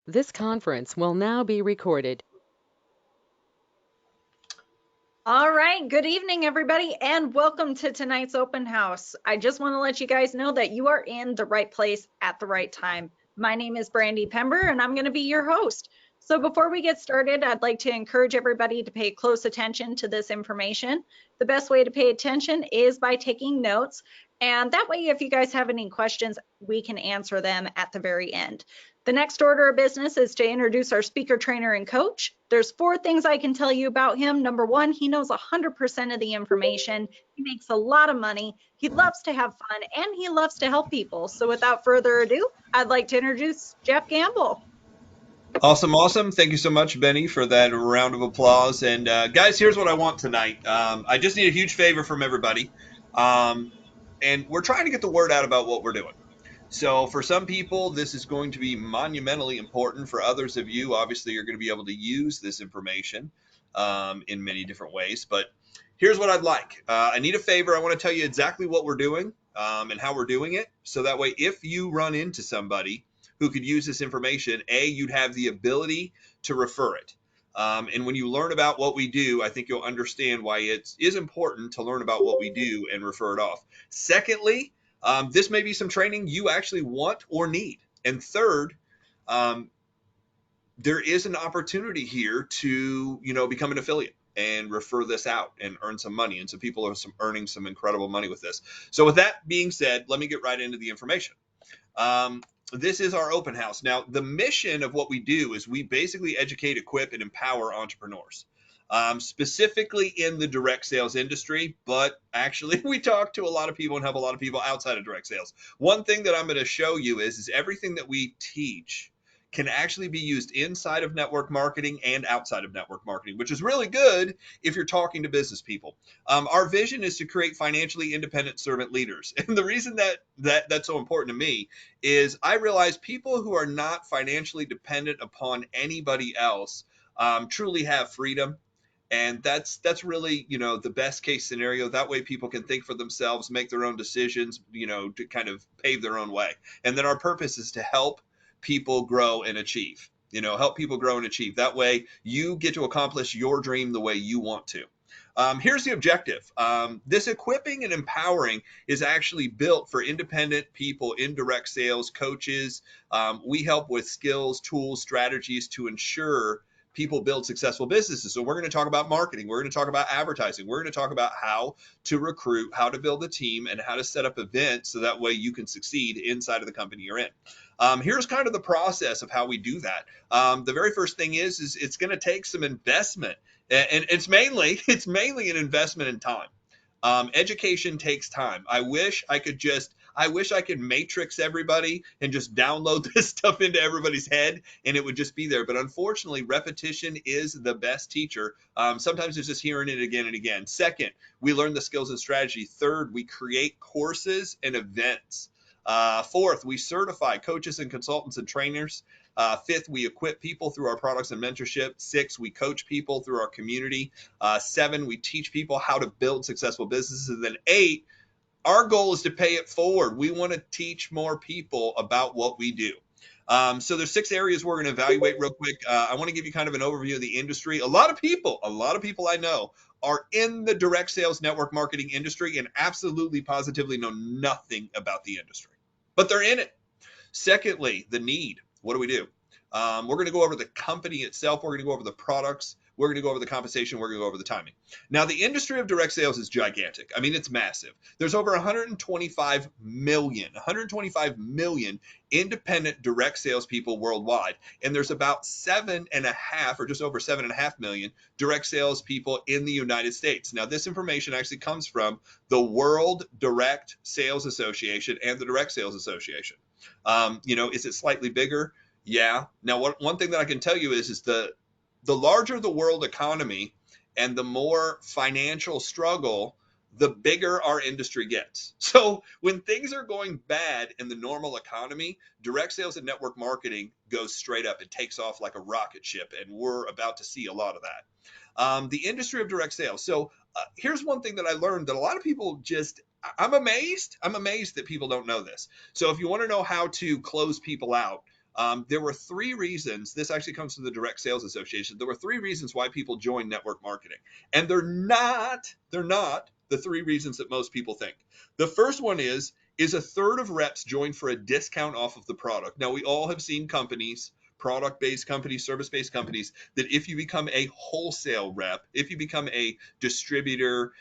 This conference will now be recorded. All right, good evening, everybody, and welcome to tonight's open house. I just want to let you guys know that you are in the right place at the right time. My name is Brandy Pember, and I'm going to be your host. So, before we get started, I'd like to encourage everybody to pay close attention to this information. The best way to pay attention is by taking notes, and that way, if you guys have any questions, we can answer them at the very end. The next order of business is to introduce our speaker, trainer, and coach. There's 4 things I can tell you about him. Number one, he knows 100% of the information. He makes a lot of money. He loves to have fun and he loves to help people. So without further ado, I'd like to introduce Jeff Gamble. Awesome, awesome. Thank you so much, Benny, for that round of applause. And guys, here's what I want tonight. I just need a huge favor from everybody. Um, and we're trying to get the word out about what we're doing. So for some people, this is going to be monumentally important. For others of you, obviously, you're going to be able to use this information in many different ways. But here's what I'd like. I need a favor. I want to tell you exactly what we're doing and how we're doing it. So that way, if you run into somebody who could use this information, you'd have the ability to refer it. And when you learn about what we do, I think you'll understand why it is important to learn about what we do and refer it off. Secondly, this may be some training you actually want or need. And third, um, there is an opportunity here to, become an affiliate and refer this out and earn some money. And so people are earning some incredible money with this. So with that being said, let me get right into the information. This is our open house. Now, the mission of what we do is we basically educate, equip, and empower entrepreneurs, specifically in the direct sales industry. But actually, we talk to a lot of people and help a lot of people outside of direct sales. One thing that I'm going to show you is everything that we teach can actually be used inside of network marketing and outside of network marketing, which is really good if you're talking to business people. Our vision is to create financially independent servant leaders. And the reason that's so important to me is I realize people who are not financially dependent upon anybody else truly have freedom. And that's really, the best case scenario. That way people can think for themselves, make their own decisions, to kind of pave their own way. And then our purpose is to help people grow and achieve. Help people grow and achieve. That way you get to accomplish your dream the way you want to. Here's the objective. This equipping and empowering is actually built for independent people in direct sales, coaches. We help with skills, tools, strategies to ensure people build successful businesses. So we're going to talk about marketing. We're going to talk about advertising. We're going to talk about how to recruit, how to build a team, and how to set up events so that way you can succeed inside of the company you're in. Here's kind of the process of how we do that. The very first thing is it's going to take some investment, and it's mainly an investment in time. Education takes time. I wish I could matrix everybody and just download this stuff into everybody's head and it would just be there. But unfortunately, repetition is the best teacher. Sometimes it's just hearing it again and again. Second, we learn the skills and strategy. Third, we create courses and events. Fourth, we certify coaches and consultants and trainers. Fifth, we equip people through our products and mentorship. Six, we coach people through our community. Seven, we teach people how to build successful businesses. And then eight, our goal is to pay it forward. We want to teach more people about what we do. So there's 6 areas we're going to evaluate real quick. I want to give you kind of an overview of the industry. A lot of people I know are in the direct sales network marketing industry and absolutely positively know nothing about the industry, but they're in it. Secondly, the need. What do we do? We're going to go over the company itself. We're going to go over the products. We're going to go over the compensation. We're going to go over the timing. Now, the industry of direct sales is gigantic. I mean, it's massive. There's over 125 million independent direct salespeople worldwide. And there's about 7.5 or just over 7.5 million direct salespeople in the United States. Now, this information actually comes from the World Direct Sales Association and the Direct Sales Association. Is it slightly bigger? Yeah. Now, one thing that I can tell you is the larger the world economy and the more financial struggle, the bigger our industry gets. So when things are going bad in the normal economy, direct sales and network marketing goes straight up. It takes off like a rocket ship, and we're about to see a lot of that. The industry of direct sales. So here's one thing that I learned that a lot of people just I'm amazed that people don't know this. So if you want to know how to close people out, There were 3 reasons. This actually comes from the Direct Sales Association. There were 3 reasons why people join network marketing, and they're not the 3 reasons that most people think. The first one is a third of reps join for a discount off of the product. Now, we all have seen companies, product-based companies, service-based companies, that if you become a wholesale rep, if you become a distributor,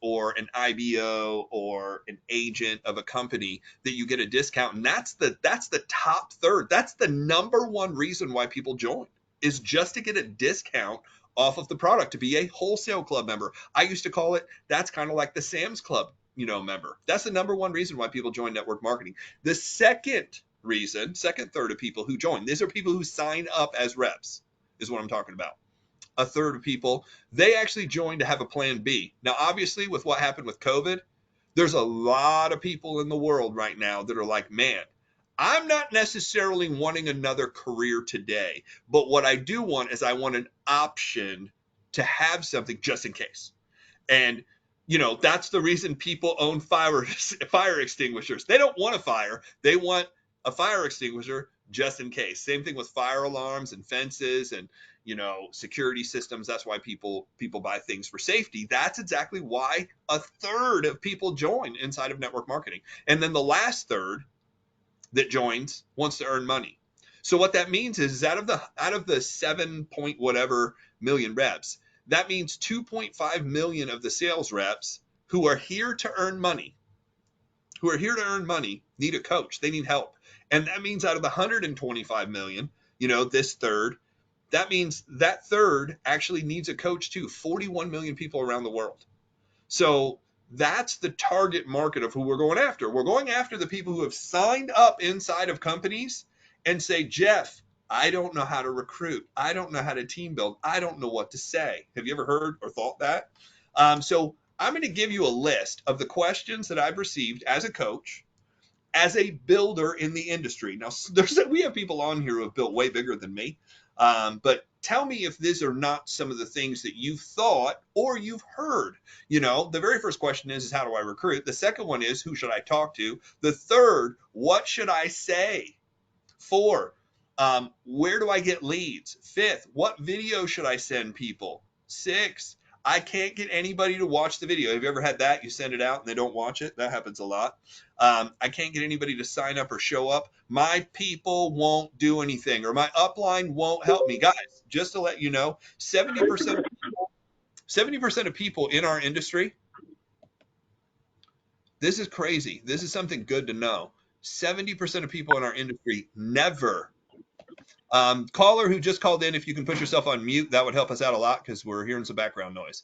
or an IBO or an agent of a company, that you get a discount. And that's the top third. That's the number one reason why people join, is just to get a discount off of the product, to be a wholesale club member. I used to call it, that's kind of like the Sam's Club, member. That's the number one reason why people join network marketing. The second third of people who join, these are people who sign up as reps, is what I'm talking about. A third of people, they actually join to have a plan B. Now, obviously, with what happened with COVID, there's a lot of people in the world right now that are like, man, I'm not necessarily wanting another career today, but what I do want is I want an option to have something just in case. And that's the reason people own fire extinguishers. They don't want a fire. They want a fire extinguisher just in case. Same thing with fire alarms and fences and security systems. That's why people buy things for safety. That's exactly why a third of people join inside of network marketing. And then the last third that joins wants to earn money. So what that means is out of the 7 point whatever million reps, that means 2.5 million of the sales reps who are here to earn money, need a coach. They need help. And that means out of the 125 million, this third, that means that third actually needs a coach too. 41 million people around the world. So that's the target market of who we're going after. We're going after the people who have signed up inside of companies and say, Jeff, I don't know how to recruit. I don't know how to team build. I don't know what to say. Have you ever heard or thought that? So I'm going to give you a list of the questions that I've received as a coach, as a builder in the industry. Now, we have people on here who have built way bigger than me. But tell me if these are not some of the things that you've thought or you've heard. The very first question is how do I recruit? The second one is, who should I talk to? The third, what should I say? 4, where do I get leads? 5th, what video should I send people? 6, I can't get anybody to watch the video. Have you ever had that? You send it out and they don't watch it? That happens a lot. I can't get anybody to sign up or show up. My people won't do anything, or my upline won't help me. Guys, just to let you know, 70% of people in our industry, this is crazy. This is something good to know. 70% of people in our industry never. Caller who just called in, if you can put yourself on mute, that would help us out a lot because we're hearing some background noise.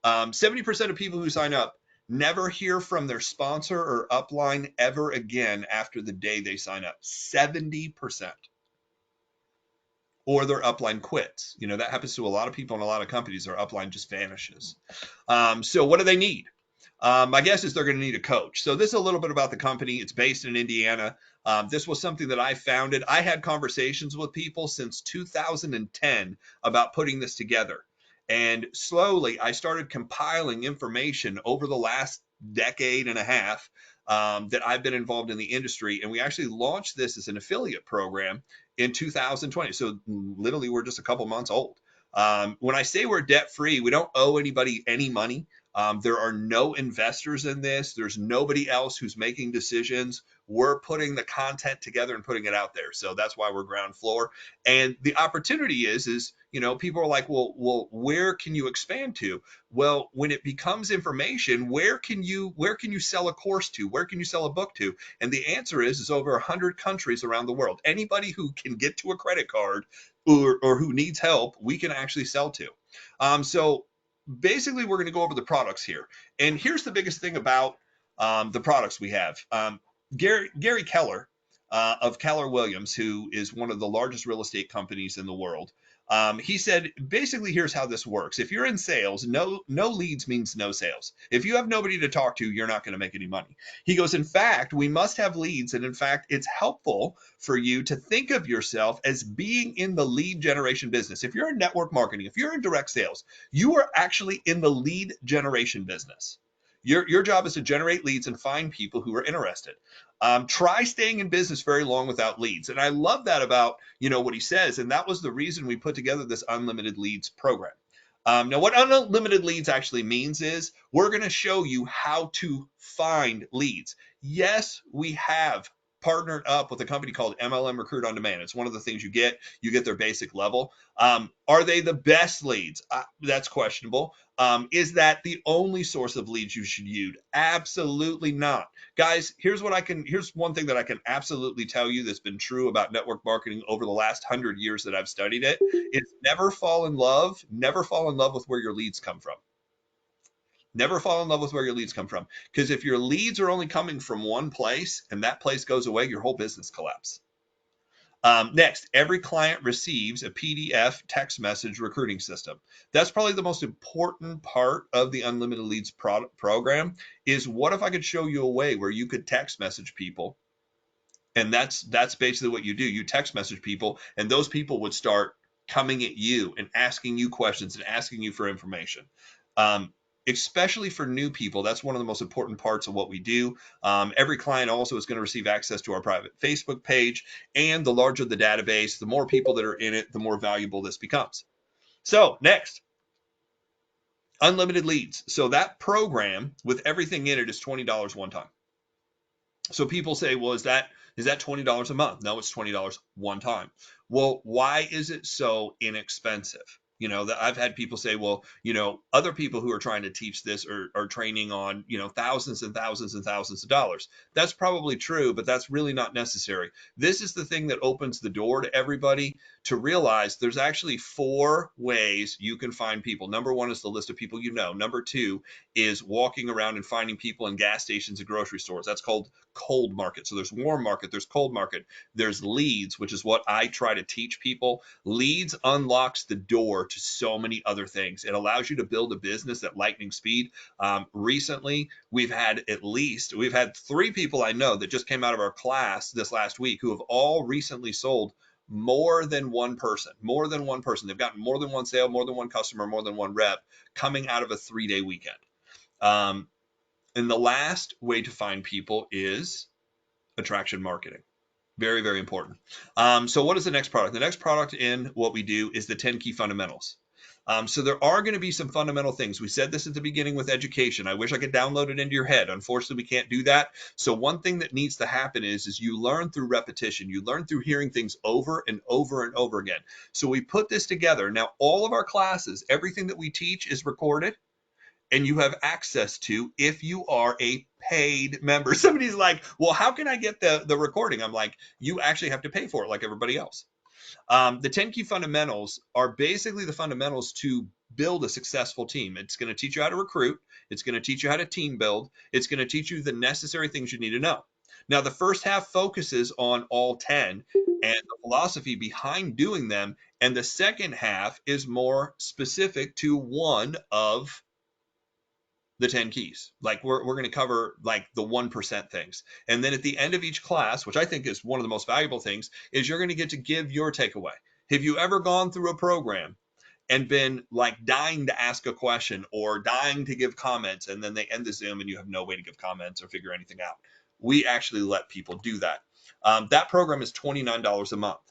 70% of people who sign up never hear from their sponsor or upline ever again after the day they sign up. 70%. Or their upline quits. That happens to a lot of people in a lot of companies. Their upline just vanishes. So what do they need? My guess is they're going to need a coach. So this is a little bit about the company. It's based in Indiana. This was something that I founded. I had conversations with people since 2010 about putting this together. And slowly I started compiling information over the last decade and a half that I've been involved in the industry. And we actually launched this as an affiliate program in 2020. So literally we're just a couple months old. When I say we're debt free, we don't owe anybody any money. There are no investors in this. There's nobody else who's making decisions. We're putting the content together and putting it out there. So that's why we're ground floor. And the opportunity is, people are like, well, where can you expand to? Well, when it becomes information, where can you sell a course to? Where can you sell a book to? And the answer is over 100 countries around the world. Anybody who can get to a credit card or who needs help, we can actually sell to. So basically, we're going to go over the products here. And here's the biggest thing about the products we have. Gary Keller of Keller Williams, who is one of the largest real estate companies in the world, he said, basically, here's how this works. If you're in sales, no leads means no sales. If you have nobody to talk to, you're not going to make any money. He goes, in fact, we must have leads. And in fact, it's helpful for you to think of yourself as being in the lead generation business. If you're in network marketing, if you're in direct sales, you are actually in the lead generation business. Your job is to generate leads and find people who are interested. Try staying in business very long without leads. And I love that about, what he says. And that was the reason we put together this unlimited leads program. Now, what unlimited leads actually means is we're going to show you how to find leads. Yes, we have partnered up with a company called MLM Recruit on Demand. It's one of the things you get. You get their basic level. Are they the best leads? That's questionable. Is that the only source of leads you should use? Absolutely not. Guys, here's one thing that I can absolutely tell you that's been true about network marketing over the last 100 years that I've studied it. It's never fall in love with where your leads come from. Never fall in love with where your leads come from. Because if your leads are only coming from one place and that place goes away, your whole business collapses. Next, every client receives a PDF text message recruiting system. That's probably the most important part of the Unlimited Leads program is what if I could show you a way where you could text message people, and that's basically what you do. You text message people, and those people would start coming at you and asking you questions and asking you for information. Especially for new people, that's one of the most important parts of what we do. Every client also is going to receive access to our private Facebook page, and the larger the database, the more people that are in it, the more valuable this becomes. So next, unlimited leads. So that program with everything in it is $20 one time. So people say, well, is that $20 a month? No, it's $20 one time. Well, why is it so inexpensive? That I've had people say, well, other people who are trying to teach this are training on, thousands and thousands and thousands of dollars. That's probably true, but that's really not necessary. This is the thing that opens the door to everybody to realize there's actually 4 ways you can find people. Number 1 is the list of people you know. Number 2 is walking around and finding people in gas stations and grocery stores. That's called cold market. So there's warm market, there's cold market, there's leads, which is what I try to teach people. Leads unlocks the door to so many other things. It allows you to build a business at lightning speed. Recently, we've had 3 people I know that just came out of our class this last week who have all recently sold more than one person. They've gotten more than one sale, more than one customer, more than one rep coming out of a 3-day weekend. And the last way to find people is attraction marketing. Very, very important. So what is the next product? The next product in what we do is the 10 key fundamentals. So there are going to be some fundamental things. We said this at the beginning with education. I wish I could download it into your head. Unfortunately, we can't do that. So one thing that needs to happen is you learn through repetition. You learn through hearing things over and over and over again. So we put this together. Now, all of our classes, everything that we teach is recorded, and you have access to if you are a paid member. Somebody's like, well, how can I get the recording? I'm like, you actually have to pay for it like everybody else. The 10 key fundamentals are basically the fundamentals to build a successful team. It's going to teach you how to recruit. It's going to teach you how to team build. It's going to teach you the necessary things you need to know. Now, the first half focuses on all 10 and the philosophy behind doing them. And the second half is more specific to one of the 10 keys. Like we're going to cover like the 1% things. And then at the end of each class, which I think is one of the most valuable things, is you're going to get to give your takeaway. Have you ever gone through a program and been like dying to ask a question or dying to give comments, and then they end the Zoom and you have no way to give comments or figure anything out? We actually let people do that. That program is $29 a month.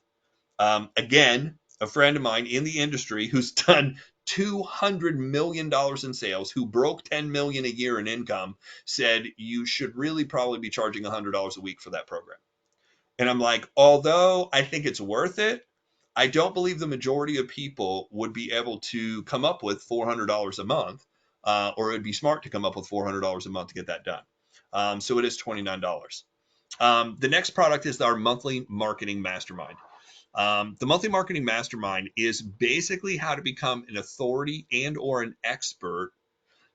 Again, a friend of mine in the industry who's done $200 million in sales, who broke $10 million a year in income, said you should really probably be charging $100 a week for that program. And I'm like, although I think it's worth it, I don't believe the majority of people would be able to come up with $400 a month, or it would be smart to come up with $400 a month to get that done. So it is $29. The next product is our monthly marketing mastermind. The monthly marketing mastermind is basically how to become an authority and or an expert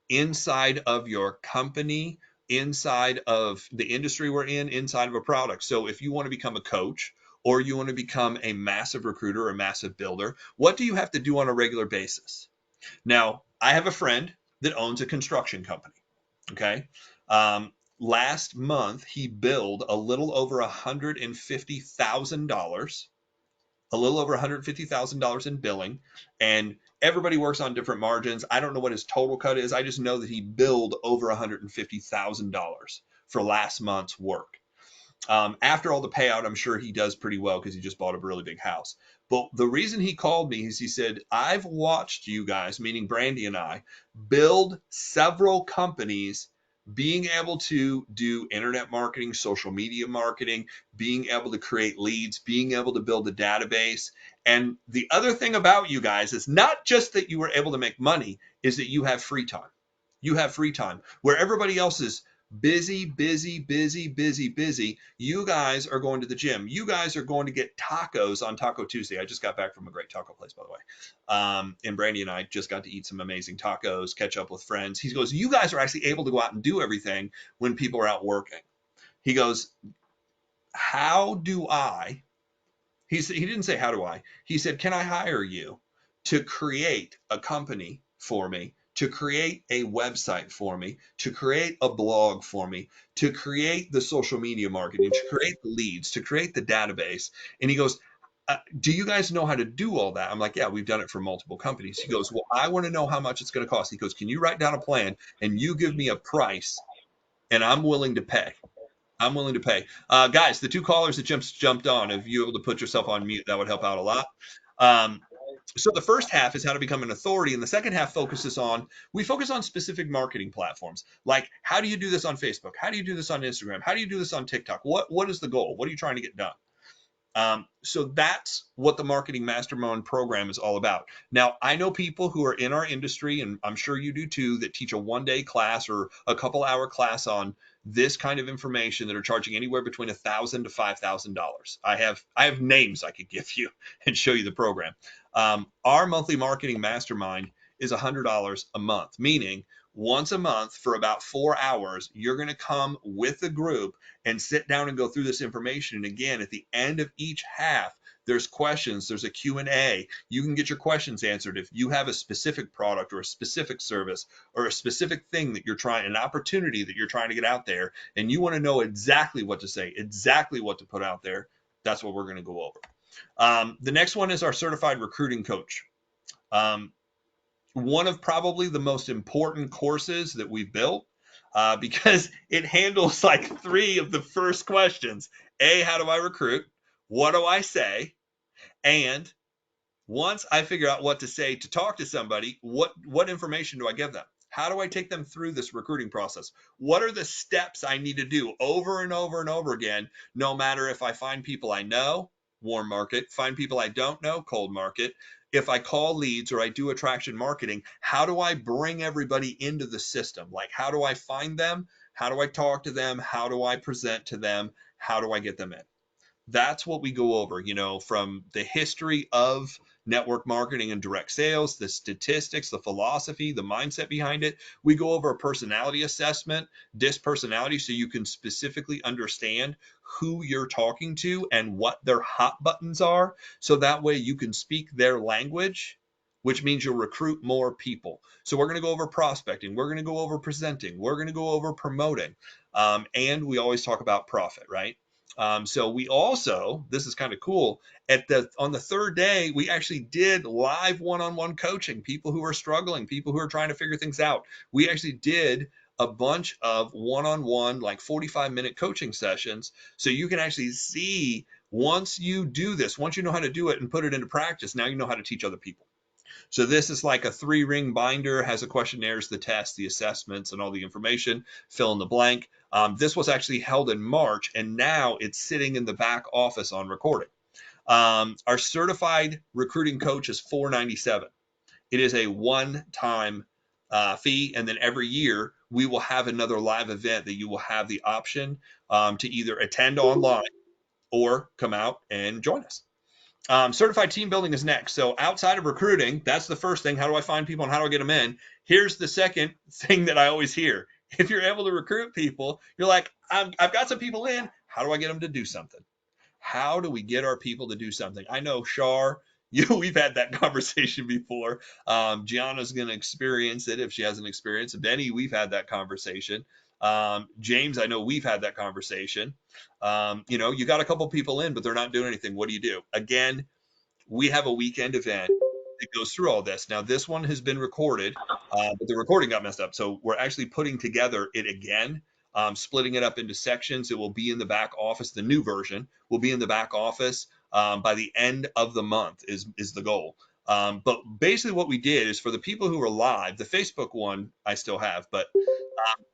inside of your company, inside of the industry we're in, inside of a product. So if you want to become a coach or you want to become a massive recruiter or a massive builder, what do you have to do on a regular basis? Now, I have a friend that owns a construction company. Okay. Last month, he billed a little over $150,000 a little over $150,000 in billing, and everybody works on different margins. I don't know what his total cut is. I just know that he billed over $150,000 for last month's work. After all the payout, I'm sure he does pretty well because he just bought a really big house. But the reason he called me is he said, I've watched you guys, meaning Brandy and I, build several companies being able to do internet marketing, social media marketing, being able to create leads, being able to build a database. And the other thing about you guys is not just that you were able to make money, is that you have free time. You have free time where everybody else is busy, busy, busy, busy, busy. You guys are going to the gym. You guys are going to get tacos on Taco Tuesday. I just got back from a great taco place, by the way. And Brandy and I just got to eat some amazing tacos, catch up with friends. He goes, you guys are actually able to go out and do everything when people are out working. He goes, how do I? He didn't say, how do I? He said, can I hire you to create a company for me, to create a website for me, to create a blog for me, to create the social media marketing, to create the leads, to create the database? And he goes, do you guys know how to do all that? I'm like, yeah, we've done it for multiple companies. He goes, well, I want to know how much it's going to cost. He goes, can you write down a plan and you give me a price and I'm willing to pay? I'm willing to pay. Guys, the two callers that just jumped on, if you able to put yourself on mute, that would help out a lot. So the first half is how to become an authority, and the second half we focus on specific marketing platforms. Like, how do you do this on Facebook? How do you do this on Instagram? How do you do this on TikTok? What is the goal? What are you trying to get done? So that's what the Marketing Mastermind program is all about. Now, I know people who are in our industry, and I'm sure you do too, that teach a one-day class or a couple-hour class on this kind of information that are charging anywhere between $1,000 to $5,000. I have names I could give you and show you the program. Our monthly Marketing Mastermind is $100 a month, meaning once a month for about 4 hours, you're going to come with a group and sit down and go through this information. And again, at the end of each half, there's questions, there's a Q&A. You can get your questions answered if you have a specific product or a specific service or a specific thing that you're trying, an opportunity that you're trying to get out there, and you want to know exactly what to say, exactly what to put out there. That's what we're going to go over. The next one is our certified recruiting coach. One of probably the most important courses that we've built because it handles like 3 of the first questions. A, how do I recruit? What do I say? And once I figure out what to say to talk to somebody, what information do I give them? How do I take them through this recruiting process? What are the steps I need to do over and over and over again, no matter if I find people I know, warm market, find people I don't know, cold market. If I call leads or I do attraction marketing, how do I bring everybody into the system? Like, how do I find them? How do I talk to them? How do I present to them? How do I get them in? That's what we go over, from the history of network marketing and direct sales, the statistics, the philosophy, the mindset behind it. We go over a personality assessment, DISC personality, so you can specifically understand who you're talking to and what their hot buttons are. So that way you can speak their language, which means you'll recruit more people. So we're going to go over prospecting. We're going to go over presenting. We're going to go over promoting. And we always talk about profit, right? So we also, this is kind of cool, on the third day, we actually did live one-on-one coaching, people who are struggling, people who are trying to figure things out. We actually did a bunch of one-on-one, like 45-minute coaching sessions. So you can actually see, once you do this, once you know how to do it and put it into practice, now you know how to teach other people. So this is like a 3-ring binder, has the questionnaires, the tests, the assessments, and all the information, fill in the blank. This was actually held in March, and now it's sitting in the back office on recording. Our certified recruiting coach is $497. It is a one-time fee, and then every year we will have another live event that you will have the option to either attend online or come out and join us. Certified team building is next. So outside of recruiting, that's the first thing. How do I find people and how do I get them in? Here's the second thing that I always hear. If you're able to recruit people, you're like, I've got some people in. How do I get them to do something? How do we get our people to do something? I know, Shar, we've had that conversation before. Gianna's going to experience it if she hasn't experienced it. Benny, we've had that conversation. James, I know we've had that conversation. You got a couple people in, but they're not doing anything. What do you do? Again, we have a weekend event that goes through all this. Now, this one has been recorded, but the recording got messed up. So we're actually putting together it again, splitting it up into sections. It will be in the back office. The new version will be in the back office by the end of the month is the goal. But basically what we did is for the people who are live, the Facebook one I still have, but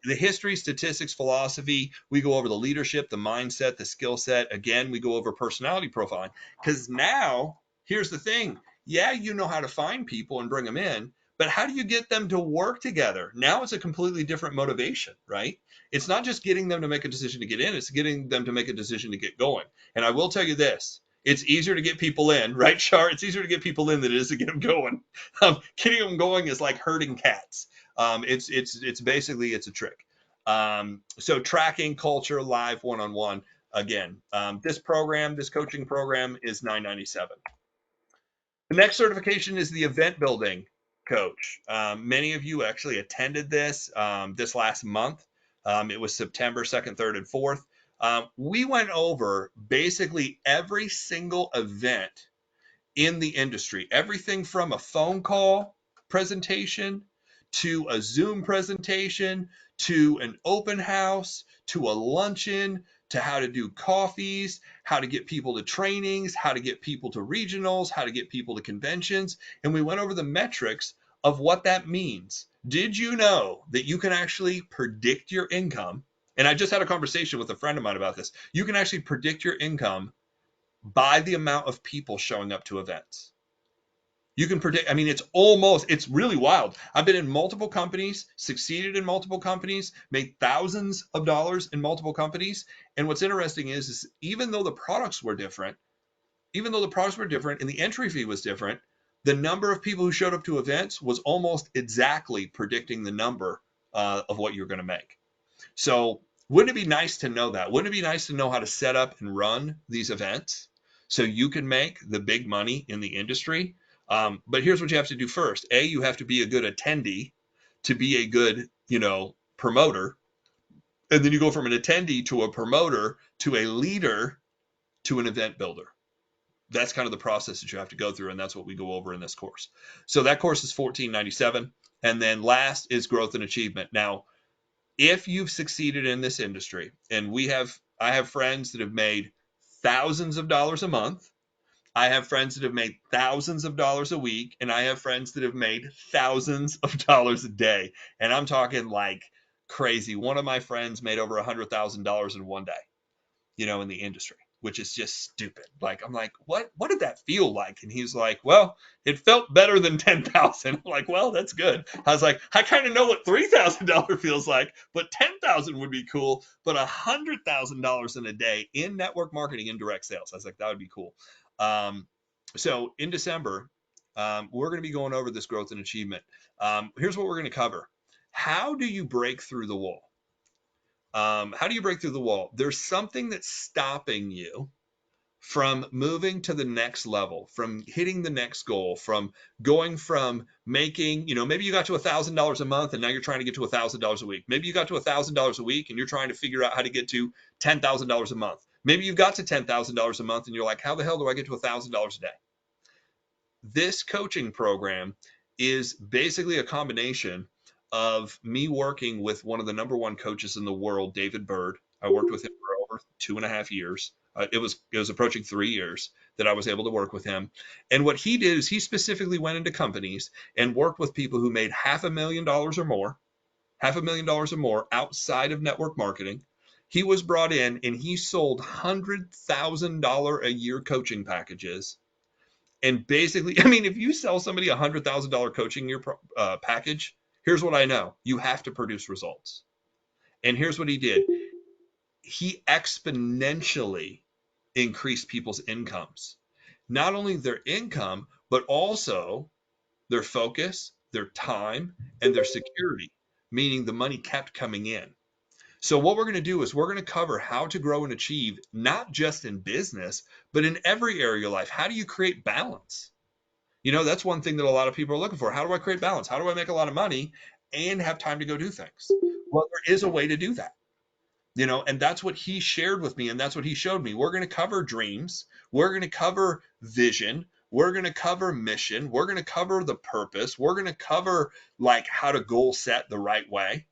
the history, statistics, philosophy, we go over the leadership, the mindset, the skill set. Again, we go over personality profiling because now here's the thing. Yeah, you know how to find people and bring them in, but how do you get them to work together? Now it's a completely different motivation, right? It's not just getting them to make a decision to get in, it's getting them to make a decision to get going. And I will tell you this, it's easier to get people in, right, Shar? It's easier to get people in than it is to get them going. Getting them going is like herding cats. It's basically it's a trick. So tracking culture live one-on-one again. This coaching program is $997. The next certification is the event building coach. Many of you actually attended this this last month. It was September 2nd, 3rd, and 4th. We went over basically every single event in the industry, everything from a phone call presentation to a Zoom presentation to an open house to a luncheon to how to do coffees, how to get people to trainings, how to get people to regionals, how to get people to conventions. And we went over the metrics of what that means. Did you know that you can actually predict your income? And I just had a conversation with a friend of mine about this. You can actually predict your income by the amount of people showing up to events. You can predict, I mean, it's really wild. I've been in multiple companies, succeeded in multiple companies, made thousands of dollars in multiple companies. And what's interesting is even though the products were different and the entry fee was different, the number of people who showed up to events was almost exactly predicting the number of what you're going to make. So wouldn't it be nice to know that? Wouldn't it be nice to know how to set up and run these events so you can make the big money in the industry? But here's what you have to do first. A, you have to be a good attendee to be a good, promoter. And then you go from an attendee to a promoter to a leader to an event builder. That's kind of the process that you have to go through, and that's what we go over in this course. So that course is $1497. And then last is growth and achievement. Now, if you've succeeded in this industry, and I have friends that have made thousands of dollars a month, I have friends that have made thousands of dollars a week, and I have friends that have made thousands of dollars a day. And I'm talking like crazy. One of my friends made over $100,000 in one day, in the industry, which is just stupid. Like, I'm like, what did that feel like? And he's like, well, it felt better than 10,000. I'm like, well, that's good. I was like, I kind of know what $3,000 feels like, but 10,000 would be cool. But $100,000 in a day in network marketing and direct sales. I was like, that would be cool. So in December, we're going to be going over this growth and achievement. Here's what we're going to cover. How do you break through the wall? How do you break through the wall? There's something that's stopping you from moving to the next level, from hitting the next goal, from going from making, maybe you got to $1,000 a month and now you're trying to get to $1,000 a week. Maybe you got to $1,000 a week and you're trying to figure out how to get to $10,000 a month. Maybe you've got to $10,000 a month and you're like, how the hell do I get to $1,000 a day? This coaching program is basically a combination of me working with one of the number one coaches in the world, David Bird. I worked with him for over 2.5 years. It was approaching 3 years that I was able to work with him. And what he did is he specifically went into companies and worked with people who made $500,000 or more outside of network marketing. He was brought in and he sold $100,000 a year coaching packages. And basically, I mean, if you sell somebody a $100,000 coaching year package, here's what I know. You have to produce results. And here's what he did. He exponentially increased people's incomes. Not only their income, but also their focus, their time, and their security, meaning the money kept coming in. So what we're going to do is we're going to cover how to grow and achieve, not just in business, but in every area of your life. How do you create balance? That's one thing that a lot of people are looking for. How do I create balance? How do I make a lot of money and have time to go do things? Well, there is a way to do that. And that's what he shared with me, and that's what he showed me. We're going to cover dreams. We're going to cover vision. We're going to cover mission. We're going to cover the purpose. We're going to cover like how to goal set the right way.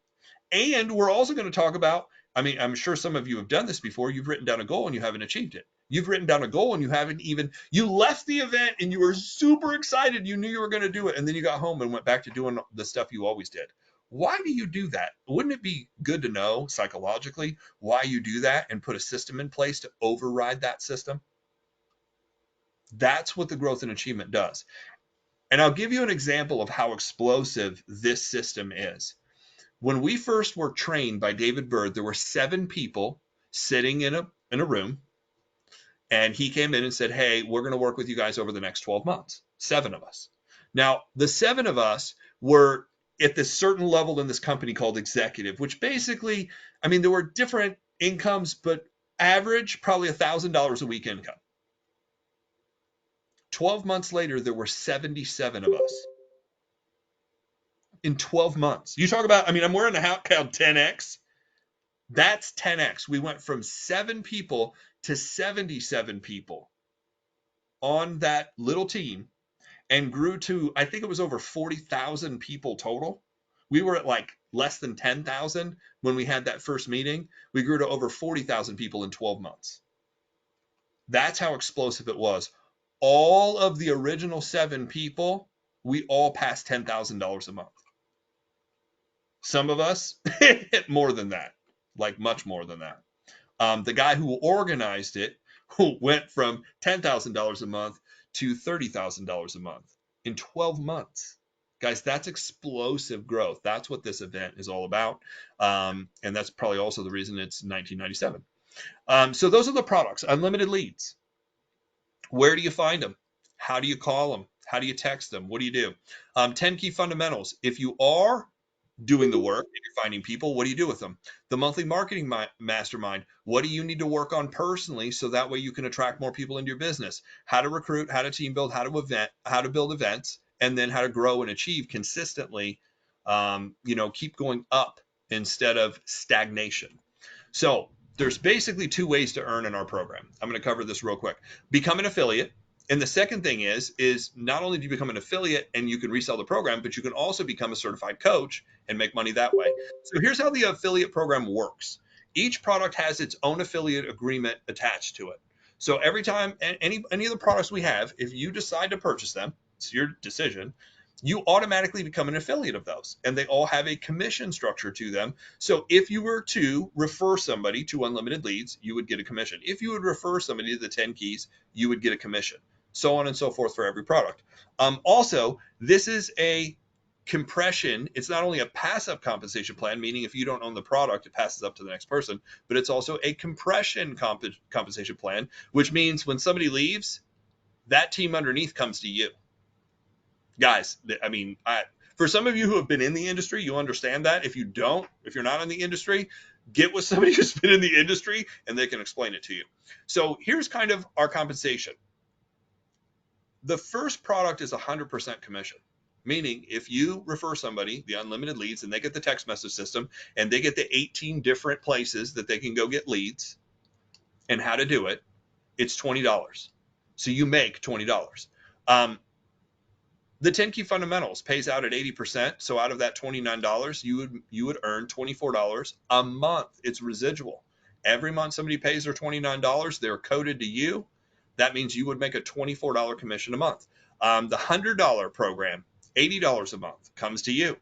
And we're also going to talk about, I mean, I'm sure some of you have done this before. You've written down a goal and you haven't achieved it. You've written down a goal and you haven't even, you left the event and you were super excited. You knew you were going to do it. And then you got home and went back to doing the stuff you always did. Why do you do that? Wouldn't it be good to know psychologically why you do that and put a system in place to override that system? That's what the growth and achievement does. And I'll give you an example of how explosive this system is. When we first were trained by David Bird, there were 7 people sitting in a room, and he came in and said, hey, we're going to work with you guys over the next 12 months, 7 of us. Now, the 7 of us were at this certain level in this company called executive, which basically, I mean, there were different incomes, but average, probably $1,000 a week income. 12 months later, there were 77 of us. In 12 months. You talk about, I mean, I'm wearing a hat called 10X. That's 10X. We went from 7 people to 77 people on that little team and grew to, I think it was over 40,000 people total. We were at like less than 10,000 when we had that first meeting. We grew to over 40,000 people in 12 months. That's how explosive it was. All of the original 7 people, we all passed $10,000 a month. Some of us more than that, like much more than that. The guy who organized it who went from $10,000 a month to $30,000 a month in 12 months. Guys, that's explosive growth. That's what this event is all about. And that's probably also the reason it's 1997. So those are the products, unlimited leads. Where do you find them? How do you call them? How do you text them? What do you do? 10 key fundamentals. If you are doing the work and you're finding people, what do you do with them? The monthly marketing mastermind. What do you need to work on personally so that way you can attract more people into your business? How to recruit, how to team build, how to build events, and then how to grow and achieve consistently. Keep going up instead of stagnation. So there's basically 2 ways to earn in our program. I'm going to cover this real quick. Become an affiliate. And the second thing is not only do you become an affiliate and you can resell the program, but you can also become a certified coach and make money that way. So here's how the affiliate program works. Each product has its own affiliate agreement attached to it. So every time any of the products we have, if you decide to purchase them, it's your decision, you automatically become an affiliate of those. And they all have a commission structure to them. So if you were to refer somebody to unlimited leads, you would get a commission. If you would refer somebody to the 10 keys, you would get a commission. So on and so forth for every product. Also, this is a compression. It's not only a passive compensation plan, meaning if you don't own the product, it passes up to the next person, but it's also a compression compensation plan, which means when somebody leaves, that team underneath comes to you. Guys, I mean, for some of you who have been in the industry, you understand that. If you don't, if you're not in the industry, get with somebody who's been in the industry and they can explain it to you. So here's kind of our compensation. The first product is 100% commission, meaning if you refer somebody, the unlimited leads, and they get the text message system and they get the 18 different places that they can go get leads and how to do it, it's $20. So you make $20. The 10 key fundamentals pays out at 80%. So out of that $29, you would earn $24 a month. It's residual. Every month somebody pays their $29, they're coded to you. That means you would make a $24 commission a month. The $100 program, $80 a month, comes to you.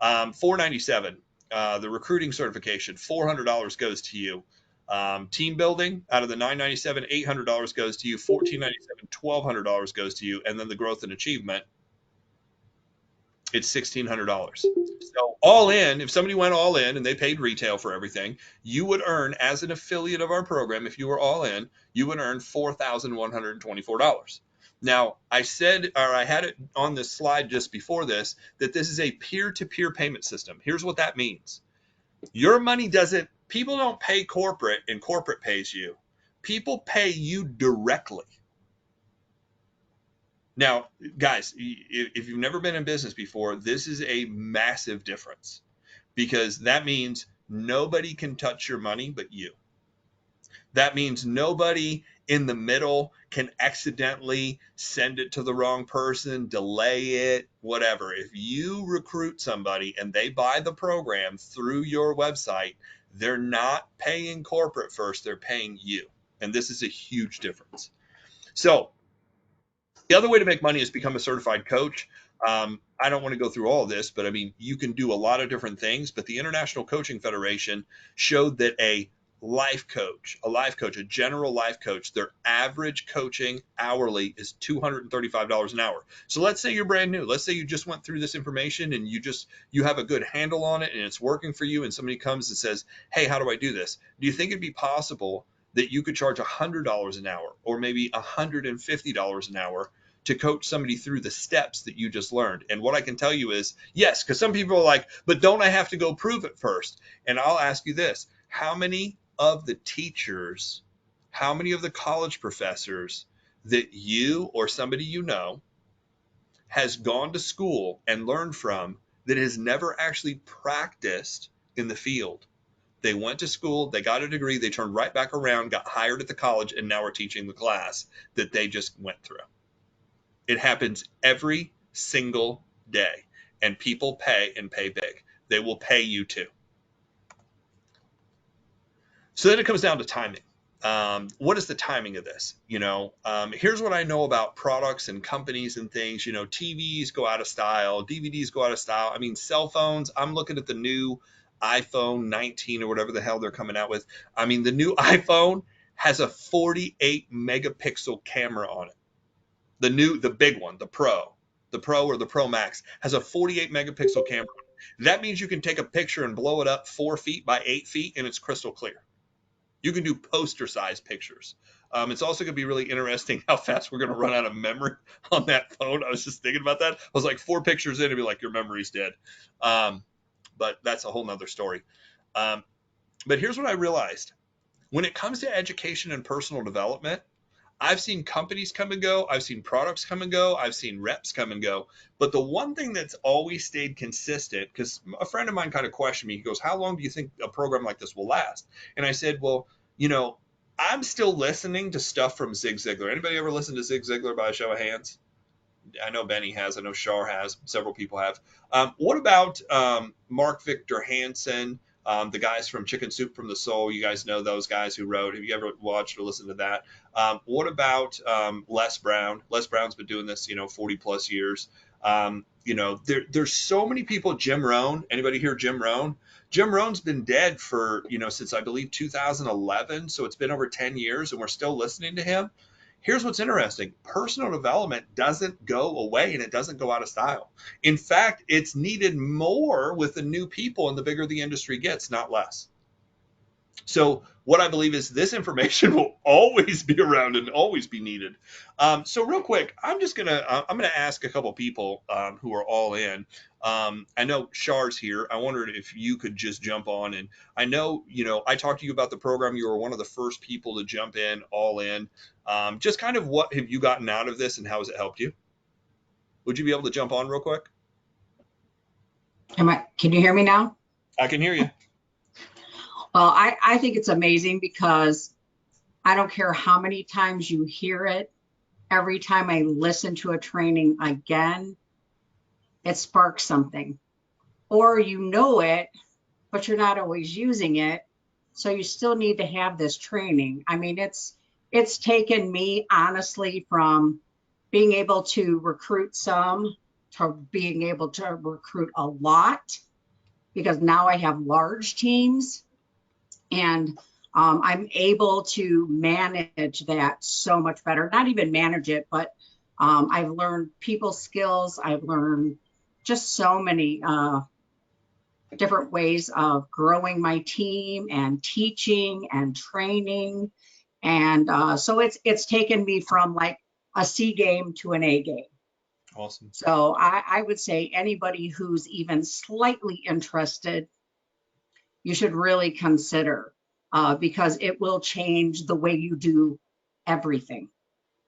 $497, the recruiting certification, $400 goes to you. Team building, out of the $997, $800 goes to you. $1,497, $1,200 goes to you. And then the growth and achievement, it's $1,600. So all in, if somebody went all in and they paid retail for everything, you would earn, as an affiliate of our program, if you were all in, you would earn $4,124. Now, I had it on this slide just before this, that this is a peer-to-peer payment system. Here's what that means. Your money people don't pay corporate and corporate pays you. People pay you directly. Now, guys, if you've never been in business before, this is a massive difference because that means nobody can touch your money but you. That means nobody in the middle can accidentally send it to the wrong person, delay it, whatever. If you recruit somebody and they buy the program through your website, they're not paying corporate first, they're paying you. And this is a huge difference. So the other way to make money is become a certified coach. I don't want to go through all of this, but I mean, you can do a lot of different things. But the International Coaching Federation showed that a life coach, a general life coach, their average coaching hourly is $235 an hour. So let's say you're brand new. Let's say you just went through this information and you have a good handle on it and it's working for you. And somebody comes and says, "Hey, how do I do this?" Do you think it'd be possible that you could charge $100 an hour or maybe $150 an hour to coach somebody through the steps that you just learned? And what I can tell you is yes, because some people are like, "But don't I have to go prove it first?" And I'll ask you this: how many of the teachers, how many of the college professors that you or somebody you know has gone to school and learned from that has never actually practiced in the field? They went to school, they got a degree, they turned right back around, got hired at the college, and now are teaching the class that they just went through. It happens every single day, and people pay and pay big. They will pay you too. So then it comes down to timing. What is the timing of this? Here's what I know about products and companies and things. TVs go out of style, DVDs go out of style. I mean, cell phones. I'm looking at the new iPhone 19 or whatever the hell they're coming out with. I mean, the new iPhone has a 48 megapixel camera on it. The big one, the Pro or the Pro Max has a 48 megapixel camera. That means you can take a picture and blow it up 4 feet by 8 feet and it's crystal clear. You can do poster size pictures. It's also going to be really interesting how fast we're going to run out of memory on that phone. I was just thinking about that. I was like 4 pictures in and be like, your memory's dead. But that's a whole nother story. But here's what I realized. When it comes to education and personal development, I've seen companies come and go. I've seen products come and go. I've seen reps come and go. But the one thing that's always stayed consistent, because a friend of mine kind of questioned me, he goes, "How long do you think a program like this will last?" And I said, well, I'm still listening to stuff from Zig Ziglar. Anybody ever listen to Zig Ziglar by a show of hands? I know Benny has. I know Shar has. Several people have. What about Mark Victor Hansen? The guys from Chicken Soup from the Soul, you guys know those guys who wrote. Have you ever watched or listened to that? What about Les Brown? Les Brown's been doing this, 40 plus years. There's so many people. Jim Rohn. Anybody hear Jim Rohn? Jim Rohn's been dead for, since I believe 2011. So it's been over 10 years and we're still listening to him. Here's what's interesting. Personal development doesn't go away and it doesn't go out of style. In fact, it's needed more with the new people and the bigger the industry gets, not less. So what I believe is this information will always be around and always be needed. So real quick, I'm gonna ask a couple people who are all in. I know Shar's here. I wondered if you could just jump on, and I know I talked to you about the program. You were one of the first people to jump in, all in. Just kind of what have you gotten out of this, and how has it helped you? Would you be able to jump on real quick? Can you hear me now? I can hear you. Well, I think it's amazing because I don't care how many times you hear it. Every time I listen to a training again, it sparks something. Or you know it, but you're not always using it. So you still need to have this training. I mean, it's taken me, honestly, from being able to recruit some to being able to recruit a lot, because now I have large teams. And I'm able to manage that so much better. Not even manage it, but I've learned people skills. I've learned just so many different ways of growing my team and teaching and training. And so it's taken me from like a C game to an A game. Awesome. So I would say anybody who's even slightly interested, you should really consider because it will change the way you do everything.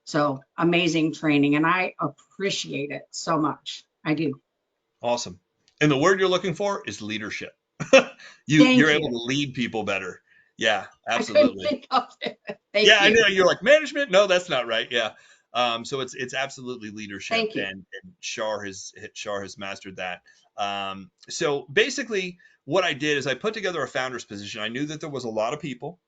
So amazing training, and I appreciate it so much. I do. Awesome. And the word you're looking for is leadership. You're able to lead people better. Yeah, I couldn't absolutely. think of it. Thank Yeah, I you. know you're like management. No, that's not right. Yeah. So it's absolutely leadership, Thank you. and Shar has mastered that. So basically, what I did is I put together a founder's position. I knew that there was a lot of people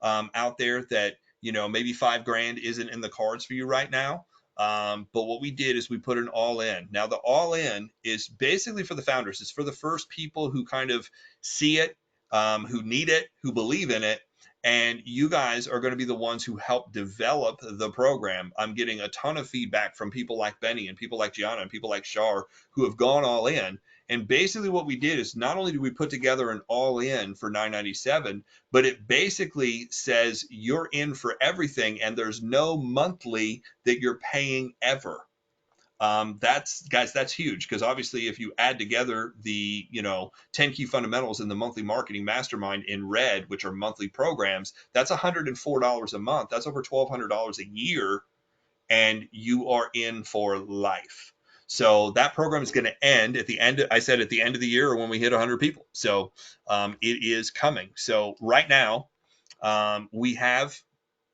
out there that maybe $5,000 isn't in the cards for you right now. But what we did is we put an all in. Now the all in is basically for the founders. It's for the first people who kind of see it, who need it, who believe in it, and you guys are going to be the ones who help develop the program. I'm getting a ton of feedback from people like Benny and people like Gianna and people like Shar who have gone all in. And basically what we did is not only did we put together an all in for $997, but it basically says you're in for everything and there's no monthly that you're paying ever. That's huge, because obviously if you add together the 10 key fundamentals in the monthly marketing mastermind in red, which are monthly programs, that's $104 a month. That's over $1,200 a year, and you are in for life. So that program is going to end at the end. I said at the end of the year, or when we hit 100 people. So it is coming. So right now we have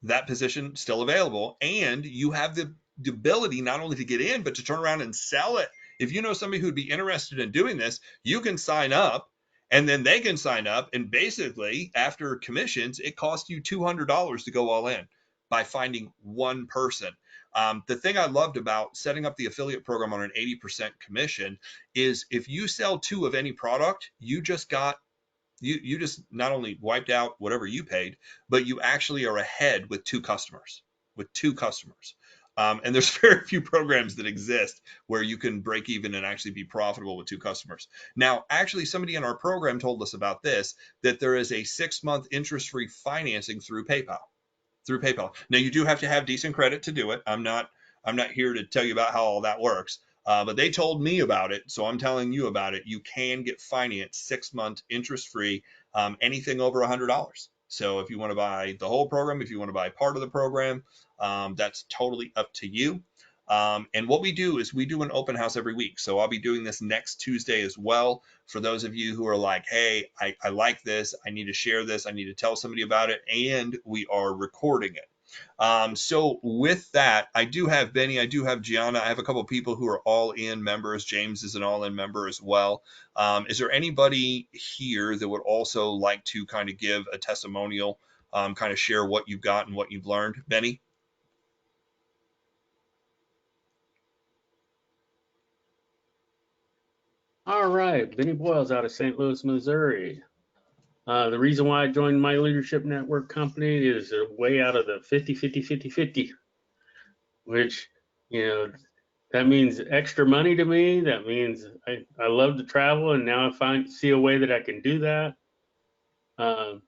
that position still available, and you have the ability not only to get in, but to turn around and sell it. If you know somebody who'd be interested in doing this, you can sign up, and then they can sign up, and basically after commissions, it costs you $200 to go all in by finding one person. The thing I loved about setting up the affiliate program on an 80% commission is if you sell 2 of any product, you just not only wiped out whatever you paid, but you actually are ahead with 2 customers. And there's very few programs that exist where you can break even and actually be profitable with 2 customers. Now, actually, somebody in our program told us about this, that there is a 6-month interest-free financing through PayPal. Now, you do have to have decent credit to do it. I'm not here to tell you about how all that works. But they told me about it, so I'm telling you about it. You can get financed 6-month interest-free, anything over $100. So if you want to buy the whole program, if you want to buy part of the program, that's totally up to you. And what we do is we do an open house every week. So I'll be doing this next Tuesday as well. For those of you who are like, hey, I like this, I need to share this, I need to tell somebody about it, and we are recording it. So with that, I do have Benny, I do have Gianna, I have a couple of people who are all-in members. James is an all-in member as well. Is there anybody here that would also like to kind of give a testimonial, kind of share what you've got and what you've learned? Benny? All right, Benny Boyles out of St. Louis, Missouri. The reason why I joined my leadership network company is a way out of the 50-50-50-50, which, that means extra money to me. That means I love to travel, and now I see a way that I can do that. A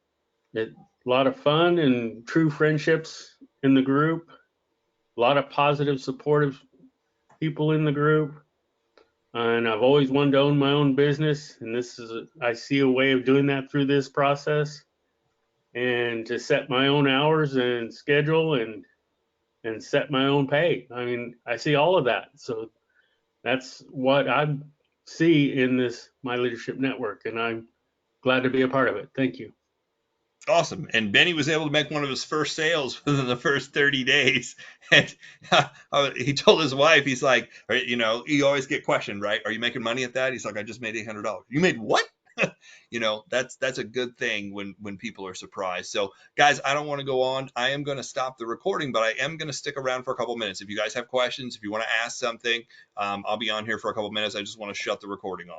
lot of fun and true friendships in the group. A lot of positive, supportive people in the group. And I've always wanted to own my own business, and I see a way of doing that through this process, and to set my own hours and schedule and set my own pay. I mean, I see all of that. So that's what I see in my leadership network, and I'm glad to be a part of it. Thank you. Awesome. And Benny was able to make one of his first sales within the first 30 days. And he told his wife, he's like, you always get questioned, right? Are you making money at that? He's like, I just made $800. You made what? That's a good thing when people are surprised. So guys, I don't want to go on. I am going to stop the recording, but I am going to stick around for a couple minutes. If you guys have questions, if you want to ask something, I'll be on here for a couple minutes. I just want to shut the recording off.